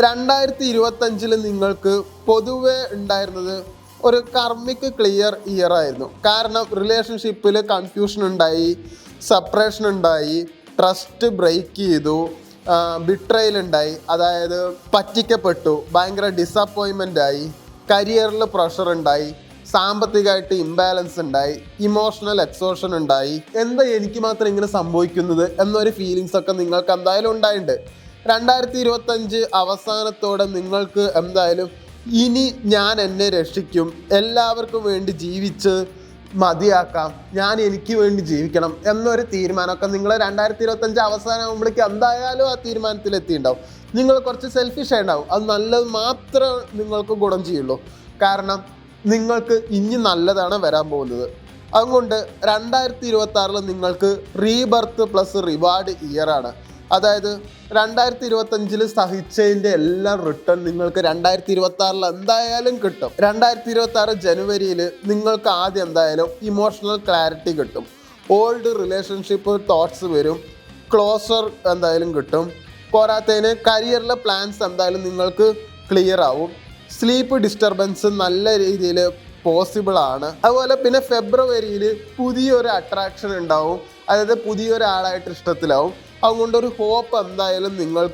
2025 നിങ്ങൾക്ക് പൊതുവെ ഉണ്ടായിരുന്നത് ഒരു കർമ്മിക് ക്ലിയർ ഇയർ ആയിരുന്നു. കാരണം റിലേഷൻഷിപ്പിൽ കൺഫ്യൂഷൻ ഉണ്ടായി, സെപ്പറേഷൻ ഉണ്ടായി, ട്രസ്റ്റ് ബ്രേക്ക് ചെയ്തു, ബിട്രയൽ ഉണ്ടായി, അതായത് പറ്റിക്കപ്പെട്ടു, ഭയങ്കര ഡിസപ്പോയിൻമെൻ്റ് ആയി, കരിയറിൽ പ്രഷർ ഉണ്ടായി, സാമ്പത്തികമായിട്ട് ഇംബാലൻസ് ഉണ്ടായി, ഇമോഷണൽ എക്സോഷൻ ഉണ്ടായി. എന്താ എനിക്ക് മാത്രം ഇങ്ങനെ സംഭവിക്കുന്നത് എന്നൊരു ഫീലിങ്സ് ഒക്കെ നിങ്ങൾക്ക് എന്തായാലും ഉണ്ടായിട്ടുണ്ട്. 2025 അവസാനത്തോടെ നിങ്ങൾക്ക് എന്തായാലും ഇനി ഞാൻ എന്നെ രക്ഷിക്കും, എല്ലാവർക്കും വേണ്ടി ജീവിച്ച് മതിയാക്കാം, ഞാൻ എനിക്ക് വേണ്ടി ജീവിക്കണം എന്നൊരു തീരുമാനമൊക്കെ നിങ്ങൾ 2025 അവസാനമാകുമ്പോഴേക്ക് എന്തായാലും ആ തീരുമാനത്തിലെത്തിയിട്ടുണ്ടാവും. നിങ്ങൾ കുറച്ച് സെൽഫിഷ് ആയിട്ടുണ്ടാവും. അത് നല്ലത് മാത്രമേ നിങ്ങൾക്ക് ഗുണം ചെയ്യുള്ളൂ. കാരണം നിങ്ങൾക്ക് ഇനി നല്ലതാണ് വരാൻ പോകുന്നത്. അതുകൊണ്ട് 2026 നിങ്ങൾക്ക് റീബർത്ത് പ്ലസ് റിവാർഡ് ഇയറാണ്. അതായത് 2025 സഹിച്ചതിൻ്റെ എല്ലാം റിട്ടേൺ നിങ്ങൾക്ക് 2026 എന്തായാലും കിട്ടും. 2026 ജനുവരിയിൽ നിങ്ങൾക്ക് ആദ്യം എന്തായാലും ഇമോഷണൽ ക്ലാരിറ്റി കിട്ടും, ഓൾഡ് റിലേഷൻഷിപ്പ് തോട്ട്സ് വരും, ക്ലോസർ എന്തായാലും കിട്ടും. പോരാത്തതിന് കരിയറിലെ പ്ലാൻസ് എന്തായാലും നിങ്ങൾക്ക് ക്ലിയർ ആവും. സ്ലീപ്പ് ഡിസ്റ്റർബൻസ് നല്ല രീതിയിൽ പോസിബിൾ ആണ്. അതുപോലെ പിന്നെ ഫെബ്രുവരിയിൽ പുതിയൊരു അട്രാക്ഷൻ ഉണ്ടാവും, അതായത് പുതിയൊരാളായിട്ട് ഇഷ്ടത്തിലാവും. അതുകൊണ്ടൊരു ഹോപ്പ് എന്തായാലും നിങ്ങൾക്ക്